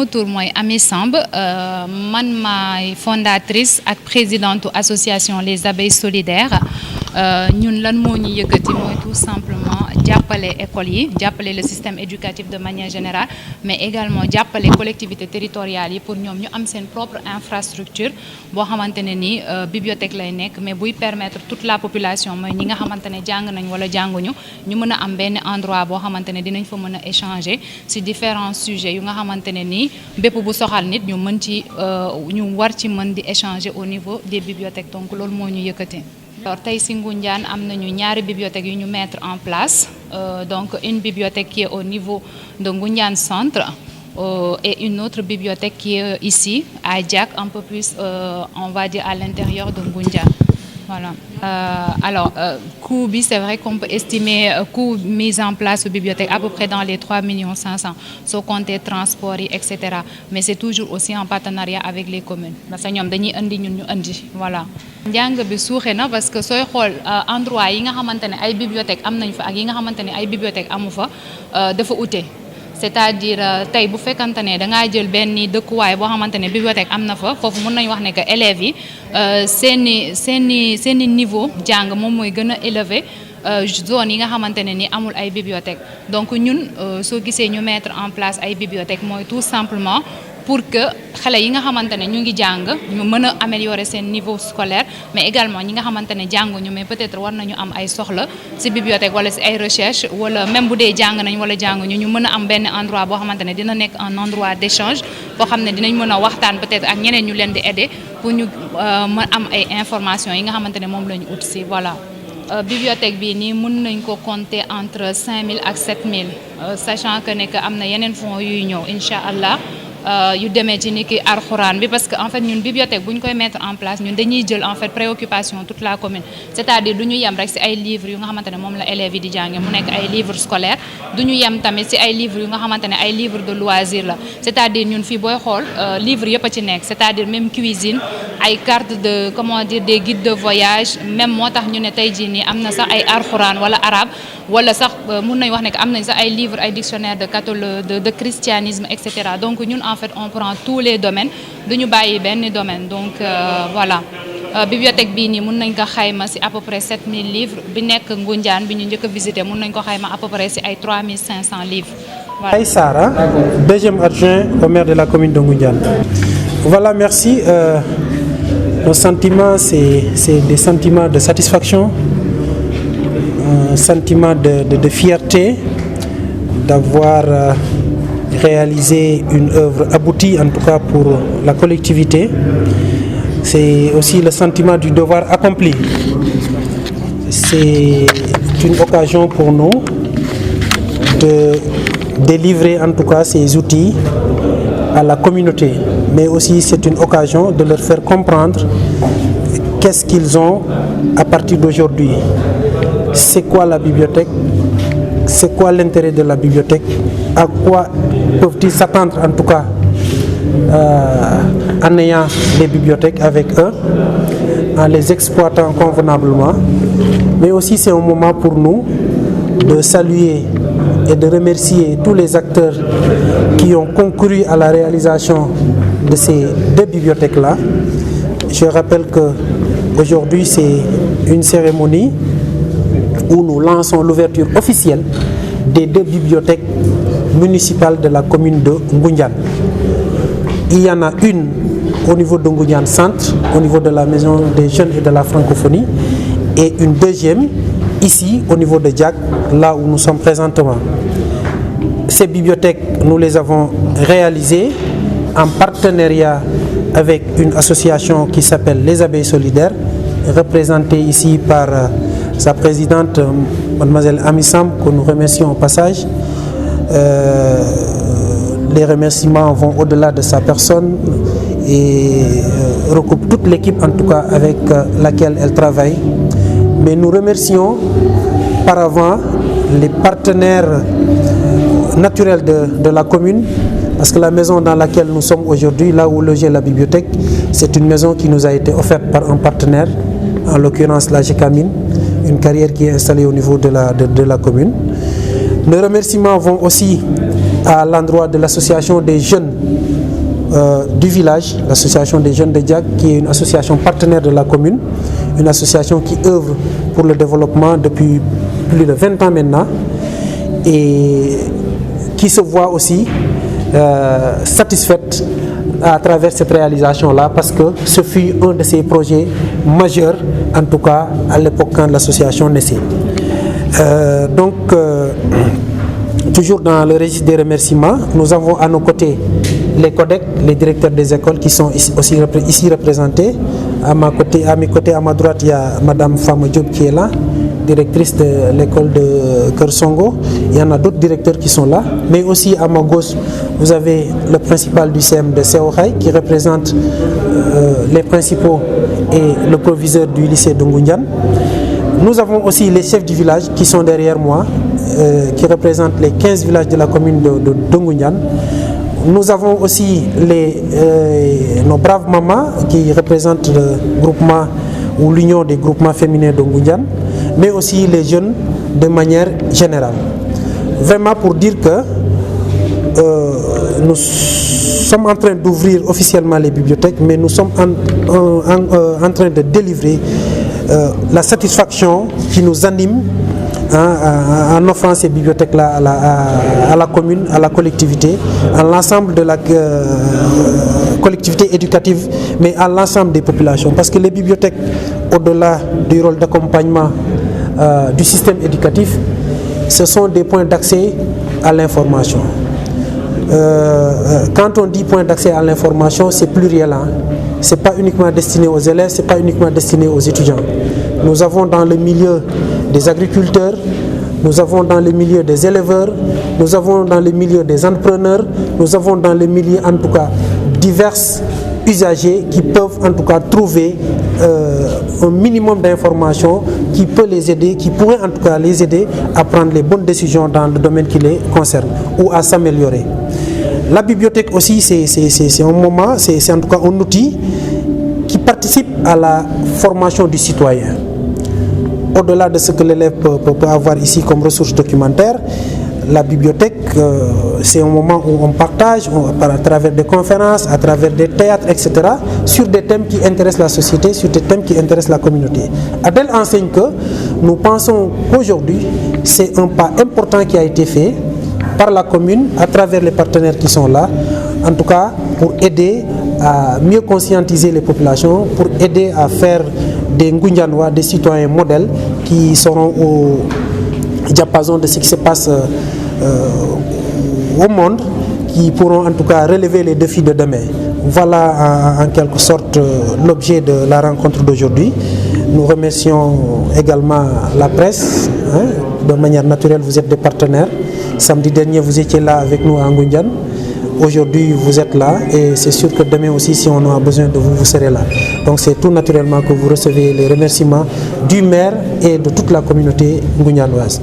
sama tour mooy Amy Samb man maay fondatrice ak présidente association Les Abeilles Solidaires ñun lan moo ñu yëkkati mooy tout simplement jàppale école yi jàppale le système éducatif de manière générale mais également jàppale collectivités territoriales yi pour ñoom ñu am seen propre infrastructure boo xamante ne ni bibliothèque lay nekk mais buy permettre toute la population mooy ñi nga xamante ne jàng nañ wala jànguñu ñu mën a am benn endroit boo xamante ne dinañ fa mën a échanger ci différents sujets yu nga xamante ne nii bépp bu soxal nit ñu mën ci ñu war ci mën di échanger au niveau des bibliothèques donc loolu moo ñu yëkkati. Alors tey ci Ngoundiane am nañu ñaari bibliothèques yu ñu mettre en place donc une bibliothèque qui est au niveau de Ngoundiane centre et une autre bibliothèque qui est ici à Diack un peu plus on va dire à l'intérieur de Ngoundiane. Voilà. Alors, coût bi, c'est vrai qu'on peut estimer coût mise en place de bibliothèque à peu près dans les 3 500 000, sans compter transport, etc. Mais c'est toujours aussi en partenariat avec les communes. Parce que nous avons voilà. njàng bi suuxe na parce que sooy xool endroit yi nga xamante ne ay bibliothèque am nañ fa ak yi nga xamante ne ay bibliothèque amu fa dafa ute c'est-à-dire tey bu fekkante ne dangaa jël benn dëkkuwaay boo xamante ne bibliothèque am na fa foofu mën nañu wax ne que élèves yi seeni niveau jàng moom mooy gën a élevé zone yi nga xamante ne ni amul ay bibliothèque donc ñun soo gisee ñu mettre en place ay bibliothèque mooy tout simplement pour que xale yi nga xamante ne ñu ngi jàng ñu mën a améliorer seen niveau scolaire mais également ñi nga xamante ne jànguñu mais peut-être war nañu am ay soxla ci bibliothèque wala ci ay recherche wala même bu dee jàng nañ wala jànguñu ñu mën a am benn endroit boo xamante ne dina nekk un endroit d'échange boo xam ne dinañ mën a waxtaan peut-être ak ñeneen ñu leen di aider pour ñu mën am ay informations yi nga xamante ne moom la ñu ut ci voilà. Bibliothèque bii nii mën nañ ko compter entre 5 000 ak 7 000 sachant que ne que am na yeneen fonds yuy ñëw incha allah. yu demee ci ni ki alxuraan bi parce que en fait ñun bibliothèque bu ñu koy mettre en place ñun dañuy jël en fait préoccupation toute la commune c'est-à-dire du ñu yem rek ci ay livres yu nga xamante ne moom la élèves yi di jànge mu nekk ay livres scolaires du ñu yem tamit ci ay livres yu nga xamante ne ay livres de loisirs la c'est-à-dire ñun fii booy xool livres yëpp a ci nekk c'est-à-dire même cuisine ay cartes de comment dire des guides de voyage même moo tax ñu ne tey jii nii am na sax ay alxuraan wala arabe wala sax mun nañ wax ne que am nañ sax ay livres ay dictionnaires de catholique de christianisme et cetera donc ñun en fait on prend tous les domaines duñu bàyyi benn domaine donc voilà bibliothèque bii nii mun nañ ko xayma ci à peu près 7000 livres bi nekk Ngoundiane bi ñu njëkk a visiter mun nañ ko xayma à peu près ci ay 3500 livres. Voilà. Aïe Sara, deuxième adjoint au maire de la commune de Ngoundiane. Voilà, merci. Nos sentiments, c'est des sentiments de satisfaction, un sentiment de fierté d'avoir réalisé une œuvre aboutie, en tout cas pour la collectivité. C'est aussi le sentiment du devoir accompli. C'est une occasion pour nous de délivrer en tout cas ces outils à la communauté, mais aussi c'est une occasion de leur faire comprendre qu'est-ce qu'ils ont à partir d'aujourd'hui. C'est quoi la bibliothèque? C'est quoi l'intérêt de la bibliothèque? À quoi peuvent-ils s'attendre en tout cas en ayant les bibliothèques avec eux, en les exploitant convenablement. Mais aussi c'est un moment pour nous de saluer et de remercier tous les acteurs qui ont concouru à la réalisation de ces deux bibliothèques-là. Je rappelle qu'aujourd'hui c'est une cérémonie où nous lançons l'ouverture officielle des deux bibliothèques municipales de la commune de Ngoundiane. Il y en a une au niveau de Ngoundiane Centre, au niveau de la Maison des Jeunes et de la Francophonie, et une deuxième ici au niveau de Diack, là où nous sommes présentement. Ces bibliothèques, nous les avons réalisées en partenariat avec une association qui s'appelle Les Abeilles Solidaires, représentée ici par sa présidente, mademoiselle Amy Samb, que nous remercions au passage. Les remerciements vont au-delà de sa personne et recoupent toute l'équipe en tout cas avec laquelle elle travaille. Mais nous remercions par avant les partenaires naturels de la commune, parce que la maison dans laquelle nous sommes aujourd'hui, là où logeait la bibliothèque, c'est une maison qui nous a été offerte par un partenaire, en l'occurrence la GECAMINE, une carrière qui est installée au niveau de la commune. Les remerciements vont aussi à l'endroit de l'association des jeunes du village, l'association des jeunes de Diack, qui est une association partenaire de la commune, une association qui œuvre pour le développement depuis plus de 20 ans maintenant et qui se voit aussi satisfaite à travers cette réalisation-là, parce que ce fut un de ses projets majeurs, en tout cas à l'époque quand l'association naissait. Toujours dans le registre des remerciements, nous avons à nos côtés les codecs, les directeurs des écoles qui sont aussi ici représentés. À mes côtés, à ma droite, il y a Madame Fama Diop qui est là, directrice de l'école de Kersongo. Il y en a d'autres directeurs qui sont là. Mais aussi à ma gauche, vous avez le principal du CM de Seohaï qui représente les principaux et le proviseur du lycée de Ngoundiane. Nous avons aussi les chefs du village qui sont derrière moi, qui représentent les 15 villages de la commune de Ngoundiane. Nous avons aussi nos braves mamans qui représentent le groupement ou l'union des groupements féminins de Ngoundiane, mais aussi les jeunes de manière générale. Vraiment pour dire que nous sommes en train d'ouvrir officiellement les bibliothèques, mais nous sommes en train de délivrer la satisfaction qui nous anime en offrant ces bibliothèques-là à la commune, à la collectivité, à l'ensemble de la collectivité éducative, mais à l'ensemble des populations. Parce que les bibliothèques, au-delà du rôle d'accompagnement du système éducatif, ce sont des points d'accès à l'information. Quand on dit point d'accès à l'information, c'est pluriel. Ce n'est pas uniquement destiné aux élèves, ce n'est pas uniquement destiné aux étudiants. Nous avons dans le milieu des agriculteurs, nous avons dans le milieu des éleveurs, nous avons dans le milieu des entrepreneurs, nous avons dans le milieu en tout cas divers usagers qui peuvent en tout cas trouver un minimum d'informations qui peut les aider, qui pourrait en tout cas les aider à prendre les bonnes décisions dans le domaine qui les concerne ou à s'améliorer. La bibliothèque aussi, c'est un moment, c'est en tout cas un outil qui participe à la formation du citoyen. Au-delà de ce que l'élève peut avoir ici comme ressources documentaires, la bibliothèque, c'est un moment où on partage à travers des conférences, à travers des théâtres, etc., sur des thèmes qui intéressent la société, sur des thèmes qui intéressent la communauté. Adèle enseigne que nous pensons qu'aujourd'hui, c'est un pas important qui a été fait par la commune, à travers les partenaires qui sont là, en tout cas pour aider à mieux conscientiser les populations, pour aider à faire des Ngoundianois, des citoyens modèles qui seront au diapason de ce qui se passe au monde, qui pourront en tout cas relever les défis de demain. Voilà en quelque sorte l'objet de la rencontre d'aujourd'hui. Nous remercions également la presse. De manière naturelle, vous êtes des partenaires. Samedi dernier, vous étiez là avec nous à Ngoundiane. Aujourd'hui, vous êtes là et c'est sûr que demain aussi, si on a besoin de vous, vous serez là. Donc c'est tout naturellement que vous recevez les remerciements du maire et de toute la communauté ngoundianoise.